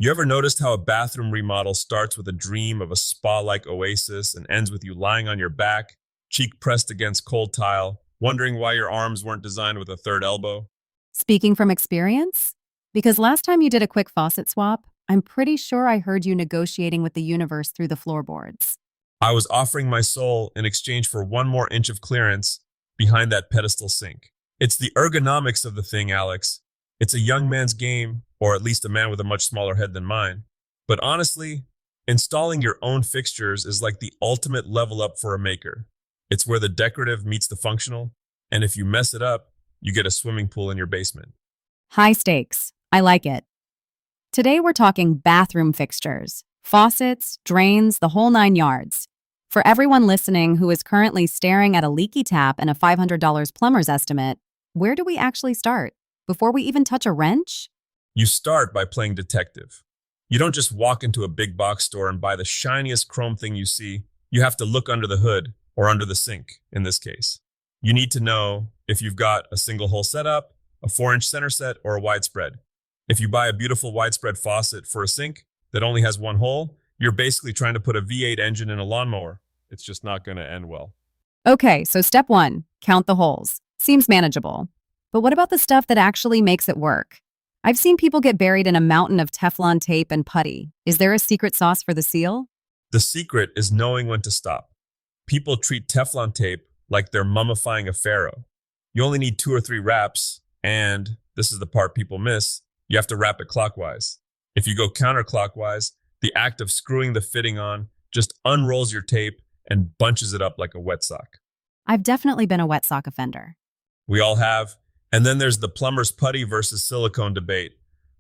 You ever noticed how a bathroom remodel starts with a dream of a spa-like oasis and ends with you lying on your back, cheek pressed against cold tile, wondering why your arms weren't designed with a third elbow? Speaking from experience? Because last time you did a quick faucet swap, I'm pretty sure I heard you negotiating with the universe through the floorboards. I was offering my soul in exchange for one more inch of clearance behind that pedestal sink. It's the ergonomics of the thing, Alex. It's a young man's game, or at least a man with a much smaller head than mine. But honestly, installing your own fixtures is like the ultimate level up for a maker. It's where the decorative meets the functional, and if you mess it up, you get a swimming pool in your basement. High stakes. I like it. Today we're talking bathroom fixtures, faucets, drains, the whole nine yards. For everyone listening who is currently staring at a leaky tap and a $500 plumber's estimate, where do we actually start? Before we even touch a wrench? You start by playing detective. You don't just walk into a big box store and buy the shiniest chrome thing you see. You have to look under the hood, or under the sink, in this case. You need to know if you've got a single hole setup, a 4-inch center set, or a widespread. If you buy a beautiful widespread faucet for a sink that only has one hole, you're basically trying to put a V8 engine in a lawnmower. It's just not going to end well. Okay, so step one, count the holes. Seems manageable. But what about the stuff that actually makes it work? I've seen people get buried in a mountain of Teflon tape and putty. Is there a secret sauce for the seal? The secret is knowing when to stop. People treat Teflon tape like they're mummifying a pharaoh. You only need 2 or 3 wraps, and this is the part people miss, you have to wrap it clockwise. If you go counterclockwise, the act of screwing the fitting on just unrolls your tape and bunches it up like a wet sock. I've definitely been a wet sock offender. We all have. And then there's the plumber's putty versus silicone debate.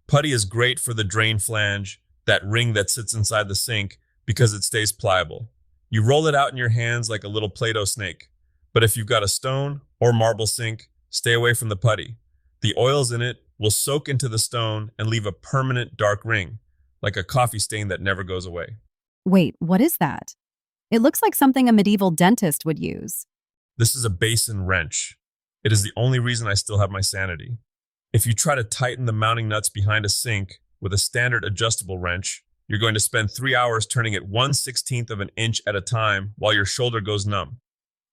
Putty is great for the drain flange, that ring that sits inside the sink, because it stays pliable. You roll it out in your hands like a little Play-Doh snake. But if you've got a stone or marble sink, stay away from the putty. The oils in it will soak into the stone and leave a permanent dark ring, like a coffee stain that never goes away. Wait, what is that? It looks like something a medieval dentist would use. This is a basin wrench. It is the only reason I still have my sanity. If you try to tighten the mounting nuts behind a sink with a standard adjustable wrench, you're going to spend 3 hours turning it 1/16 of an inch at a time while your shoulder goes numb.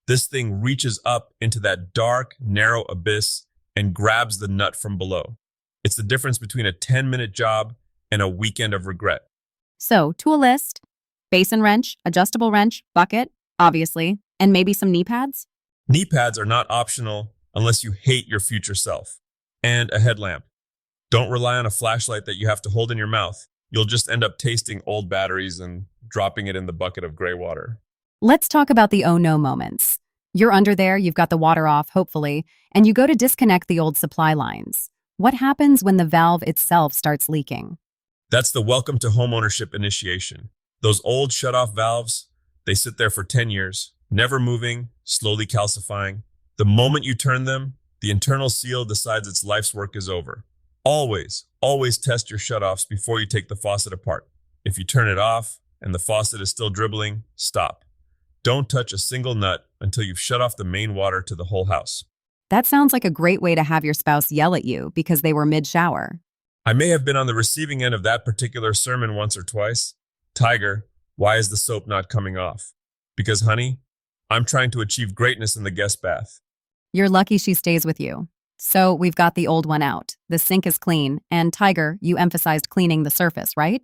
This thing reaches up into that dark, narrow abyss and grabs the nut from below. It's the difference between a 10-minute job and a weekend of regret. So, tool list, basin wrench, adjustable wrench, bucket, obviously, and maybe some knee pads? Knee pads are not optional unless you hate your future self. And a headlamp. Don't rely on a flashlight that you have to hold in your mouth. You'll just end up tasting old batteries and dropping it in the bucket of gray water. Let's talk about the oh no moments. You're under there, you've got the water off, hopefully, and you go to disconnect the old supply lines. What happens when the valve itself starts leaking? That's the welcome to homeownership initiation. Those old shut-off valves, they sit there for 10 years, never moving, slowly calcifying. The moment you turn them, the internal seal decides its life's work is over. Always test your shutoffs before you take the faucet apart. If you turn it off and the faucet is still dribbling, stop. Don't touch a single nut until you've shut off the main water to the whole house. That sounds like a great way to have your spouse yell at you because they were mid-shower. I may have been on the receiving end of that particular sermon once or twice. Tiger, why is the soap not coming off? Because, honey, I'm trying to achieve greatness in the guest bath. You're lucky she stays with you. So we've got the old one out. The sink is clean. And Tiger, you emphasized cleaning the surface, right?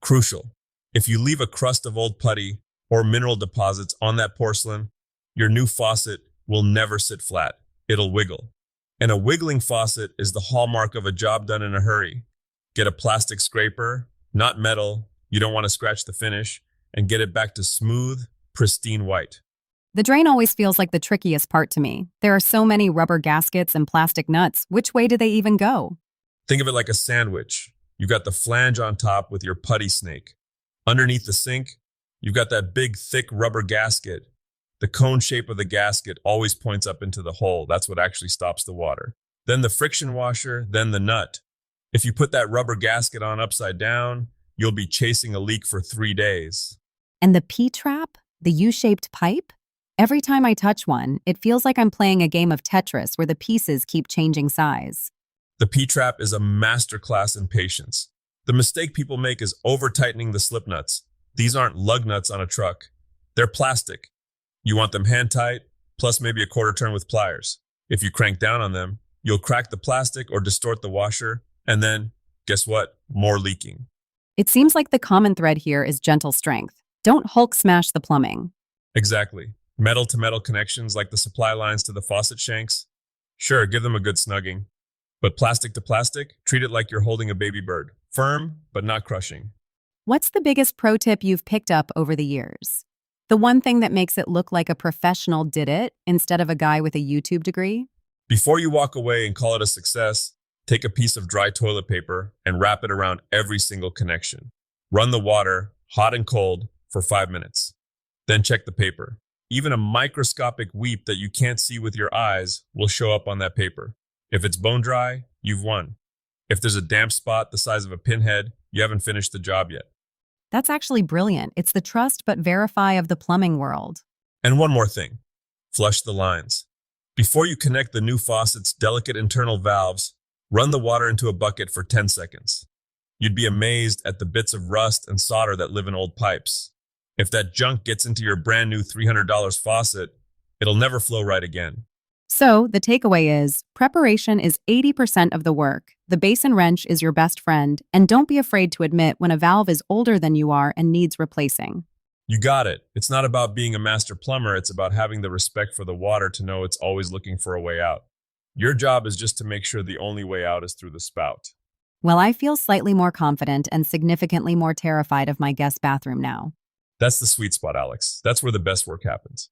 Crucial. If you leave a crust of old putty or mineral deposits on that porcelain, your new faucet will never sit flat. It'll wiggle. And a wiggling faucet is the hallmark of a job done in a hurry. Get a plastic scraper, not metal, you don't want to scratch the finish, and get it back to smooth, pristine white. The drain always feels like the trickiest part to me. There are so many rubber gaskets and plastic nuts. Which way do they even go? Think of it like a sandwich. You've got the flange on top with your putty snake. Underneath the sink, you've got that big, thick rubber gasket. The cone shape of the gasket always points up into the hole. That's what actually stops the water. Then the friction washer, then the nut. If you put that rubber gasket on upside down, you'll be chasing a leak for 3 days. And the P-trap? The U-shaped pipe? Every time I touch one, it feels like I'm playing a game of Tetris where the pieces keep changing size. The P-trap is a masterclass in patience. The mistake people make is over-tightening the slip nuts. These aren't lug nuts on a truck. They're plastic. You want them hand tight, plus maybe a quarter turn with pliers. If you crank down on them, you'll crack the plastic or distort the washer, and then, guess what? More leaking. It seems like the common thread here is gentle strength. Don't Hulk smash the plumbing. Exactly. Metal-to-metal connections like the supply lines to the faucet shanks? Sure, give them a good snugging. But plastic to plastic, treat it like you're holding a baby bird. Firm, but not crushing. What's the biggest pro tip you've picked up over the years? The one thing that makes it look like a professional did it instead of a guy with a YouTube degree? Before you walk away and call it a success, take a piece of dry toilet paper and wrap it around every single connection. Run the water, hot and cold, for 5 minutes. Then check the paper. Even a microscopic weep that you can't see with your eyes will show up on that paper. If it's bone dry, you've won. If there's a damp spot the size of a pinhead, you haven't finished the job yet. That's actually brilliant. It's the trust but verify of the plumbing world. And one more thing, flush the lines. Before you connect the new faucet's delicate internal valves, run the water into a bucket for 10 seconds. You'd be amazed at the bits of rust and solder that live in old pipes. If that junk gets into your brand new $300 faucet, it'll never flow right again. So, the takeaway is, preparation is 80% of the work. The basin wrench is your best friend, and don't be afraid to admit when a valve is older than you are and needs replacing. You got it. It's not about being a master plumber, it's about having the respect for the water to know it's always looking for a way out. Your job is just to make sure the only way out is through the spout. Well, I feel slightly more confident and significantly more terrified of my guest bathroom now. That's the sweet spot, Alex. That's where the best work happens.